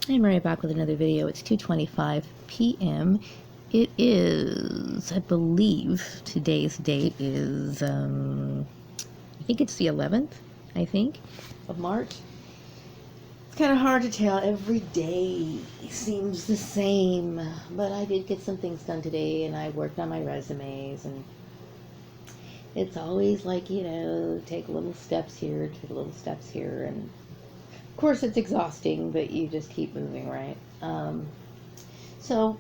I'm right back with another video. It's 2:25 p.m. It is, I believe, today's date is, I think it's the 11th, of March. It's kind of hard to tell. Every day seems the same, but I did get some things done today, and I worked on my resumes, and it's always like, take little steps here, take little steps here, and of course it's exhausting, but you just keep moving, right? So,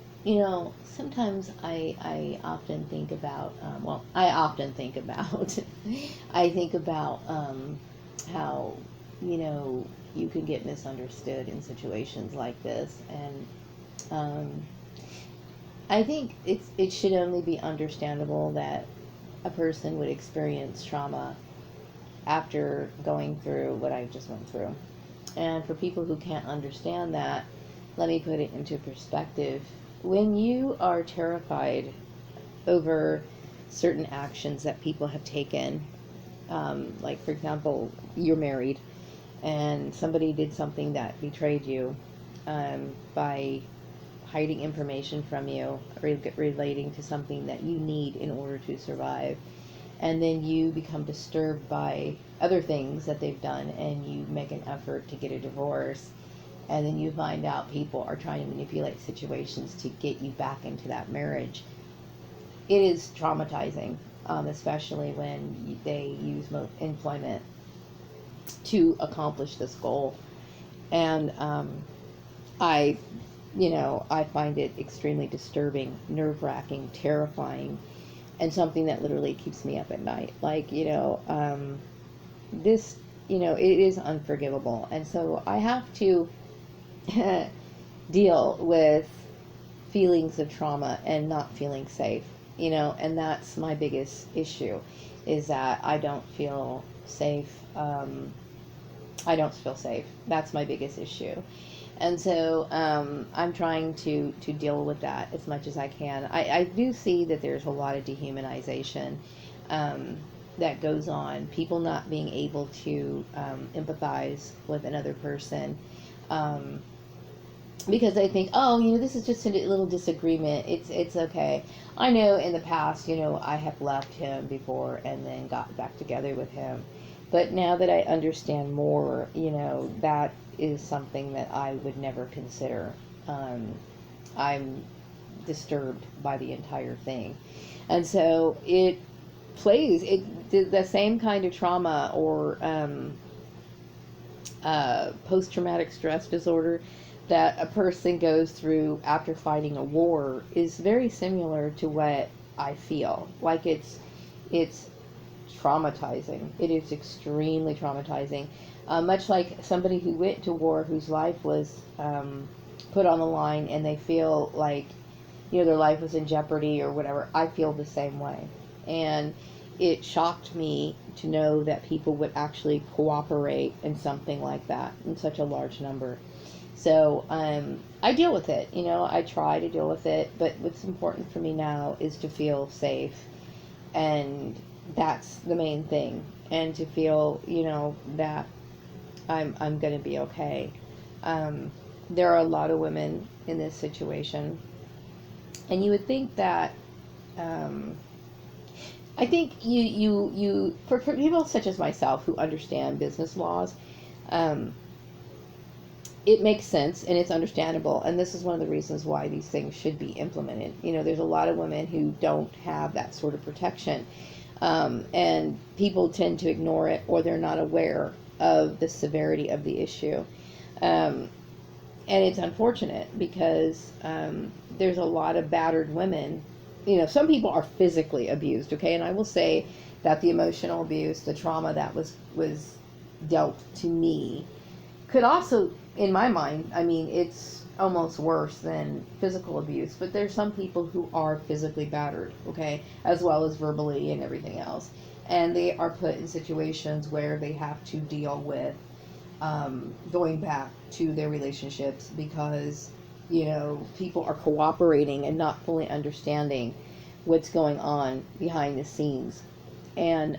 sometimes I often think about, I think about how, you can get misunderstood in situations like this. And I think it should only be understandable that a person would experience trauma after going through what I just went through. And for people who can't understand that, let me put it into perspective. When you are terrified over certain actions that people have taken, like for example, you're married and somebody did something that betrayed you by hiding information from you relating to something that you need in order to survive, and then you become disturbed by other things that they've done, and you make an effort to get a divorce, and then you find out people are trying to manipulate situations to get you back into that marriage. It is traumatizing, especially when they use employment to accomplish this goal. And I, I find it extremely disturbing, nerve-wracking, terrifying, and something that literally keeps me up at night. Like, this, it is unforgivable. And so I have to deal with feelings of trauma and not feeling safe, and that's my biggest issue, is that I don't feel safe. That's my biggest issue. And so I'm trying to deal with that as much as I can. I do see that there's a lot of dehumanization that goes on, people not being able to empathize with another person, because they think, oh, this is just a little disagreement. It's okay. I know in the past, I have left him before and then got back together with him. But now that I understand more, that is something that I would never consider. I'm disturbed by the entire thing. And so it plays the same kind of trauma, or post-traumatic stress disorder that a person goes through after fighting a war is very similar to what I feel. Like it's traumatizing. It is extremely traumatizing. Much like somebody who went to war, whose life was put on the line, and they feel like, their life was in jeopardy or whatever. I feel the same way. And it shocked me to know that people would actually cooperate in something like that in such a large number. So I deal with it. I try to deal with it. But what's important for me now is to feel safe. And that's the main thing. And to feel, that I'm going to be okay. There are a lot of women in this situation. And you would think that, I think for people such as myself who understand business laws, it makes sense and it's understandable, and this is one of the reasons why these things should be implemented. There's a lot of women who don't have that sort of protection, and people tend to ignore it, or they're not aware of the severity of the issue. And it's unfortunate because there's a lot of battered women. Some people are physically abused, okay? And I will say that the emotional abuse, the trauma that was dealt to me, could also, in my mind, it's almost worse than physical abuse, but there's some people who are physically battered, okay, as well as verbally and everything else. And they are put in situations where they have to deal with going back to their relationships because, people are cooperating and not fully understanding what's going on behind the scenes. And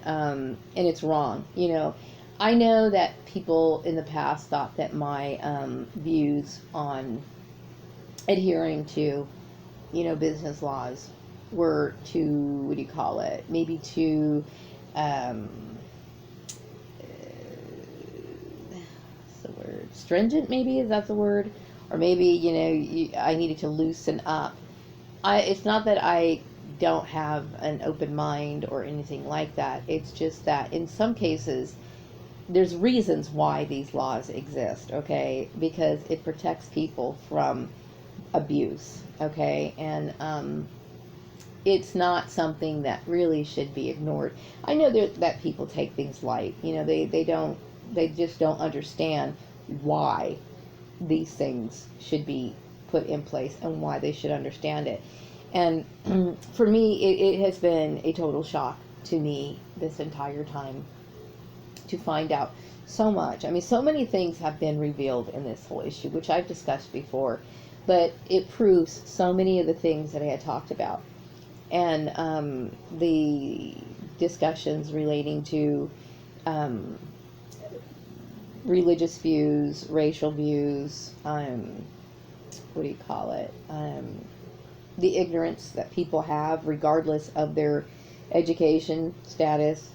it's wrong, I know that people in the past thought that my views on adhering to, business laws were too, what do you call it? Maybe too, um, what's the word? Stringent, maybe? Is that the word? Or maybe, I needed to loosen up. It's not that I don't have an open mind or anything like that. It's just that in some cases, there's reasons why these laws exist, okay? Because it protects people from abuse, okay? And it's not something that really should be ignored. I know that people take things light. They just don't understand why these things should be put in place and why they should understand it. And for me, it has been a total shock to me this entire time to find out so much. I mean, so many things have been revealed in this whole issue, which I've discussed before, but it proves so many of the things that I had talked about. And the discussions relating to religious views, racial views, what do you call it? The ignorance that people have, regardless of their education status.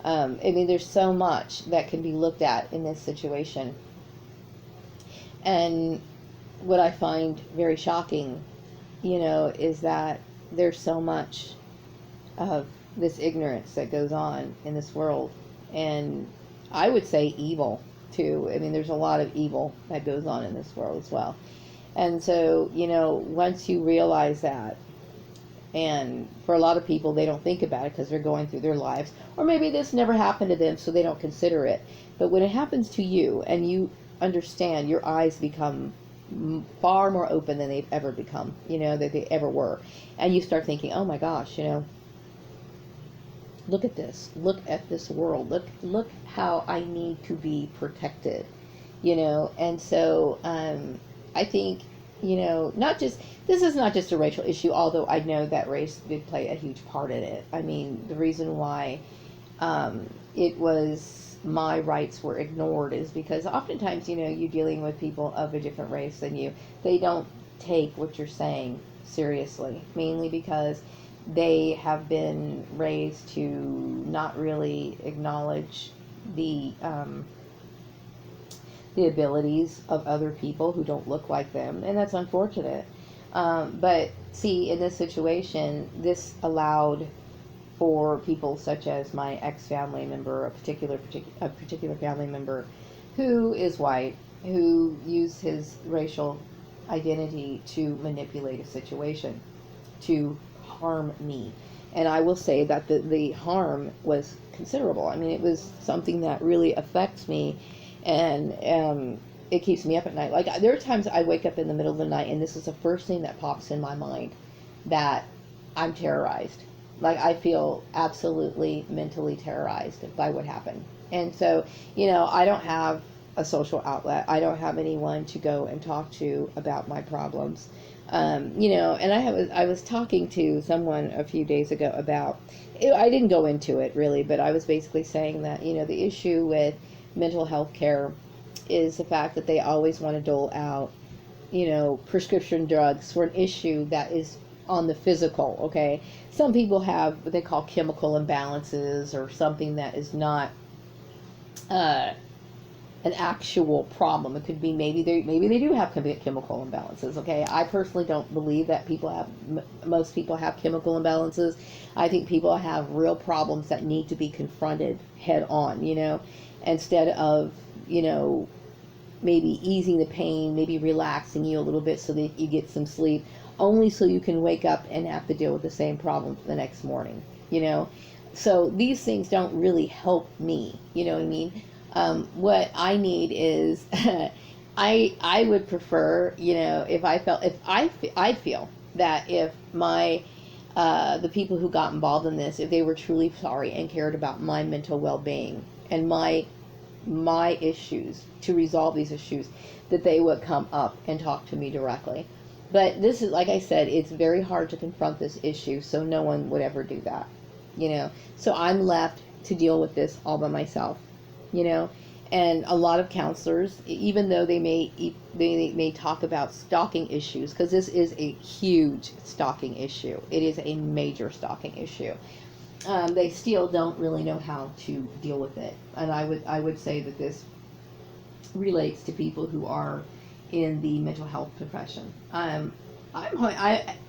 I mean, there's so much that can be looked at in this situation. And what I find very shocking, is that there's so much of this ignorance that goes on in this world. And I would say evil, too. I mean, there's a lot of evil that goes on in this world as well. And so, once you realize that, and for a lot of people, they don't think about it because they're going through their lives, or maybe this never happened to them, so they don't consider it. But when it happens to you and you understand, your eyes become far more open than they've ever become, that they ever were. And you start thinking, oh my gosh, look at this. Look at this world. Look how I need to be protected, And so I think, this is not just a racial issue, although I know that race did play a huge part in it. I mean, the reason why it was my rights were ignored is because oftentimes, you're dealing with people of a different race than you. They don't take what you're saying seriously, mainly because they have been raised to not really acknowledge the abilities of other people who don't look like them, and that's unfortunate. But see, in this situation, this allowed for people such as my ex-family member, a particular family member who is white, who used his racial identity to manipulate a situation, to harm me. And I will say that the harm was considerable. I mean, it was something that really affects me, and it keeps me up at night. Like, there are times I wake up in the middle of the night, and this is the first thing that pops in my mind, that I'm terrorized. Like, I feel absolutely mentally terrorized by what happened. And so, I don't have a social outlet. I don't have anyone to go and talk to about my problems. And I was talking to someone a few days ago about, I didn't go into it really, but I was basically saying that, the issue with mental health care is the fact that they always want to dole out, prescription drugs for an issue that is on the physical, okay? Some people have what they call chemical imbalances, or something that is not an actual problem. It could be maybe they do have chemical imbalances, okay? I personally don't believe that most people have chemical imbalances. I think people have real problems that need to be confronted head on, instead of, maybe easing the pain, maybe relaxing you a little bit so that you get some sleep, only so you can wake up and have to deal with the same problem the next morning, So these things don't really help me, you know what I mean? What I need is, I would prefer, if I feel that if the people who got involved in this, if they were truly sorry and cared about my mental well-being and my issues, to resolve these issues, that they would come up and talk to me directly. But this is, like I said, it's very hard to confront this issue, so no one would ever do that, So I'm left to deal with this all by myself, And a lot of counselors, even though they may talk about stalking issues, because this is a huge stalking issue, it is a major stalking issue, they still don't really know how to deal with it. And I would say that this relates to people who are in the mental health profession.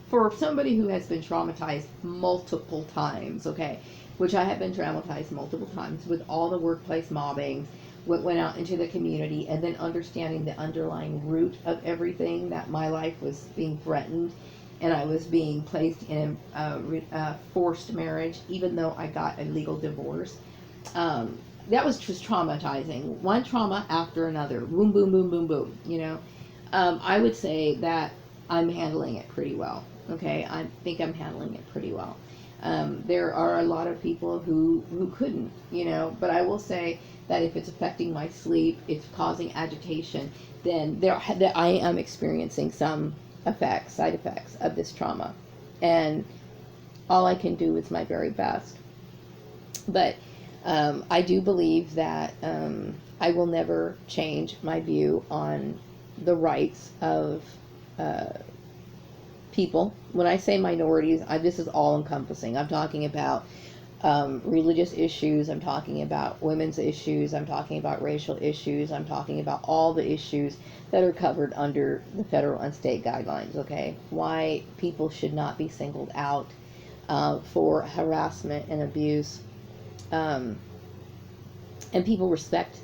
For somebody who has been traumatized multiple times, okay, which I have been traumatized multiple times with all the workplace mobbing, what went out into the community, and then understanding the underlying root of everything, that my life was being threatened and I was being placed in a forced marriage, even though I got a legal divorce. That was just traumatizing. One trauma after another. Boom, boom, boom, boom, boom. I would say that I'm handling it pretty well. Okay, I think I'm handling it pretty well. There are a lot of people who couldn't, but I will say that if it's affecting my sleep, it's causing agitation, then that I am experiencing some side effects of this trauma. And all I can do is my very best. But I do believe that I will never change my view on the rights of people. When I say minorities, this is all encompassing. I'm talking about religious issues, I'm talking about women's issues, I'm talking about racial issues, I'm talking about all the issues that are covered under the federal and state guidelines, okay? Why people should not be singled out for harassment and abuse. And people respect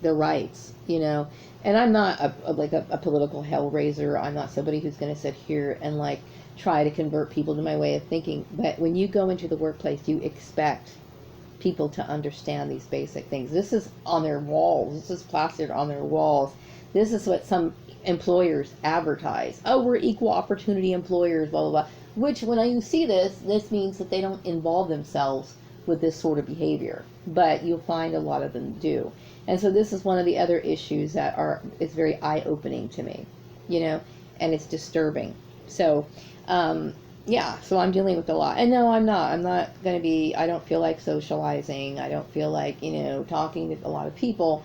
their rights, And I'm not a political hellraiser. I'm not somebody who's going to sit here and try to convert people to my way of thinking. But when you go into the workplace, you expect people to understand these basic things. This is on their walls. This is plastered on their walls. This is what some employers advertise. Oh, we're equal opportunity employers, blah, blah, blah. Which, when you see this means that they don't involve themselves with this sort of behavior. But you'll find a lot of them do. And so this is one of the other issues that is very eye-opening to me, and it's disturbing. So, so I'm dealing with a lot. And no, I'm not going to be, I don't feel like socializing. I don't feel like, talking to a lot of people,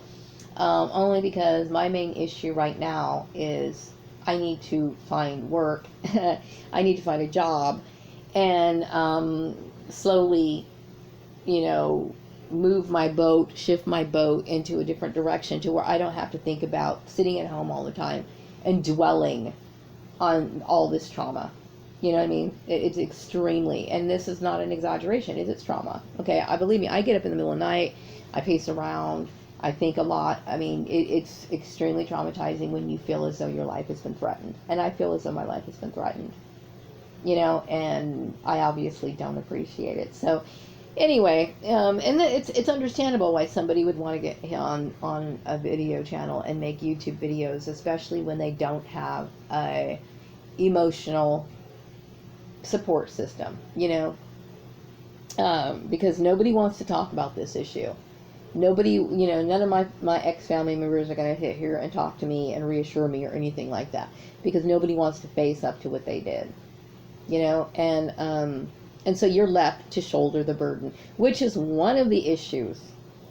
only because my main issue right now is I need to find work. I need to find a job and slowly, shift my boat into a different direction to where I don't have to think about sitting at home all the time and dwelling on all this trauma. You know what I mean? It's extremely, and this is not an exaggeration, it's trauma. Okay, believe me, I get up in the middle of the night, I pace around, I think a lot. I mean, it's extremely traumatizing when you feel as though your life has been threatened. And I feel as though my life has been threatened. And I obviously don't appreciate it. So, anyway, and it's understandable why somebody would want to get on a video channel and make YouTube videos, especially when they don't have a emotional support system, because nobody wants to talk about this issue. Nobody, none of my ex-family members are going to hit here and talk to me and reassure me or anything like that, because nobody wants to face up to what they did, and so you're left to shoulder the burden, which is one of the issues,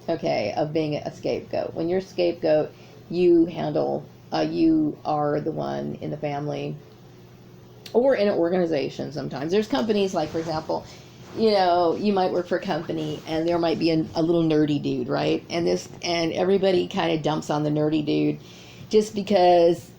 okay, of being a scapegoat. When you're a scapegoat, you are the one in the family or in an organization sometimes. There's companies like, for example, you might work for a company and there might be a little nerdy dude, right? And everybody kind of dumps on the nerdy dude just because,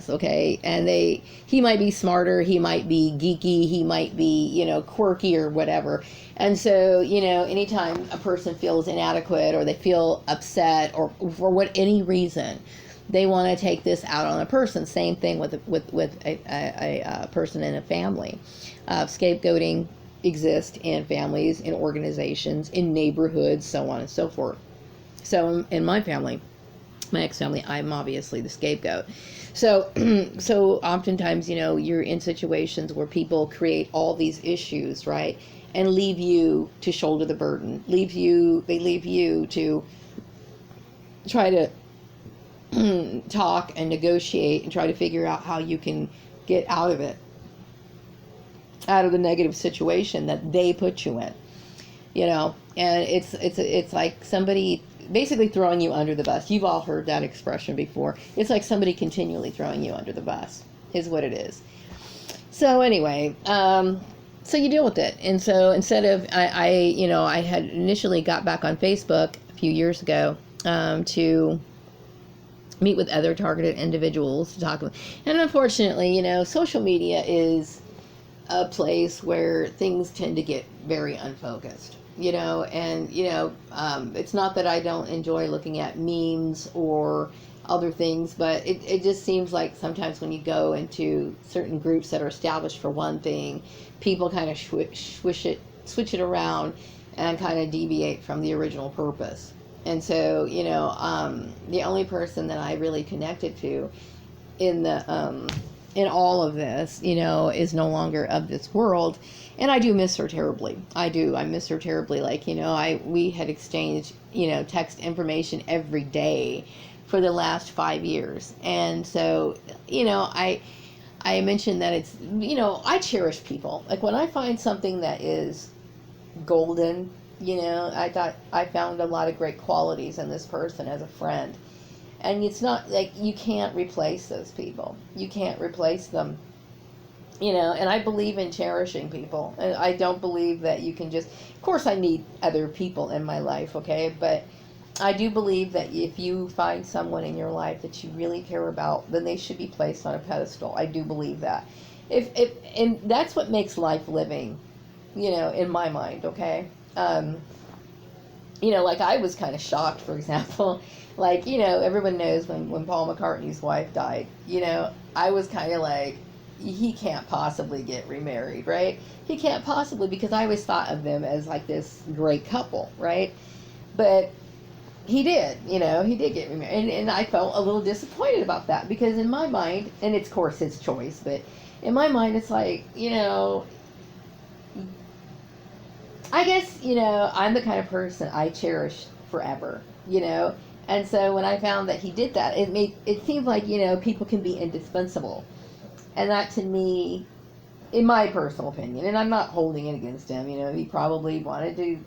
okay? And he might be smarter, he might be geeky, he might be, quirky or whatever. And so, anytime a person feels inadequate or they feel upset or for any reason, they want to take this out on a person. Same thing with a person in a family. Scapegoating exists in families, in organizations, in neighborhoods, so on and so forth. So in my family, my ex-family, I'm obviously the scapegoat. So oftentimes, you're in situations where people create all these issues, right? And leave you to shoulder the burden. They leave you to try to talk and negotiate and try to figure out how you can get out of the negative situation that they put you in, and it's like somebody basically throwing you under the bus. You've all heard that expression before. It's like somebody continually throwing you under the bus is what it is. So anyway, so you deal with it. And so instead of, I had initially got back on Facebook a few years ago to meet with other targeted individuals to talk about. And unfortunately, social media is a place where things tend to get very unfocused, and, it's not that I don't enjoy looking at memes or other things, but it just seems like sometimes when you go into certain groups that are established for one thing, people kind of switch it around and kind of deviate from the original purpose. And so, the only person that I really connected to in all of this, is no longer of this world. And I do miss her terribly. I do. I miss her terribly. Like, we had exchanged, text information every day for the last 5 years. And so, I mentioned that it's, I cherish people. Like when I find something that is golden, I thought I found a lot of great qualities in this person as a friend. And it's not like you can't replace those people. You can't replace them. And I believe in cherishing people. And I don't believe that you can just, of course I need other people in my life, okay? But I do believe that if you find someone in your life that you really care about, then they should be placed on a pedestal. I do believe that. And that's what makes life living, in my mind, okay? Like I was kind of shocked, for example, like, everyone knows when Paul McCartney's wife died, I was kind of like, he can't possibly get remarried, right? He can't possibly, because I always thought of them as like this great couple, right? But he did, he did get remarried. And I felt a little disappointed about that because in my mind, and it's of course his choice, but in my mind, it's like, I guess, I'm the kind of person I cherish forever, and so when I found that he did that, it seemed like, people can be indispensable. And that to me, in my personal opinion, and I'm not holding it against him, he probably wanted to,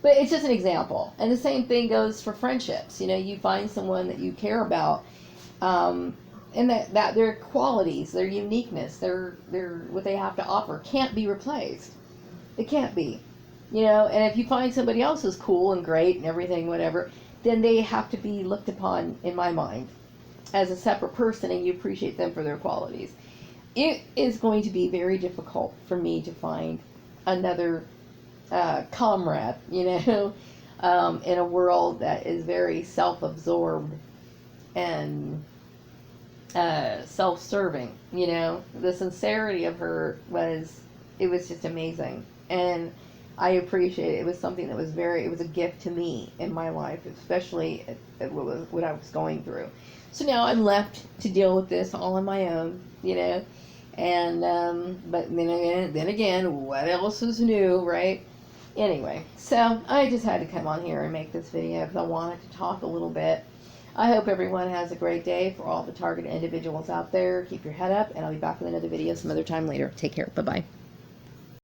but it's just an example. And the same thing goes for friendships. You find someone that you care about, and that their qualities, their uniqueness, their what they have to offer can't be replaced. It can't be. And if you find somebody else who's cool and great and everything, whatever, then they have to be looked upon, in my mind, as a separate person, and you appreciate them for their qualities. It is going to be very difficult for me to find another comrade, in a world that is very self-absorbed and self-serving. The sincerity of her was just amazing. And I appreciate it. It was something that was it was a gift to me in my life, especially at what I was going through. So now I'm left to deal with this all on my own, and, but then again, what else is new, right? Anyway, so I just had to come on here and make this video because I wanted to talk a little bit. I hope everyone has a great day. For all the targeted individuals out there, keep your head up, and I'll be back with another video some other time later. Take care. Bye-bye.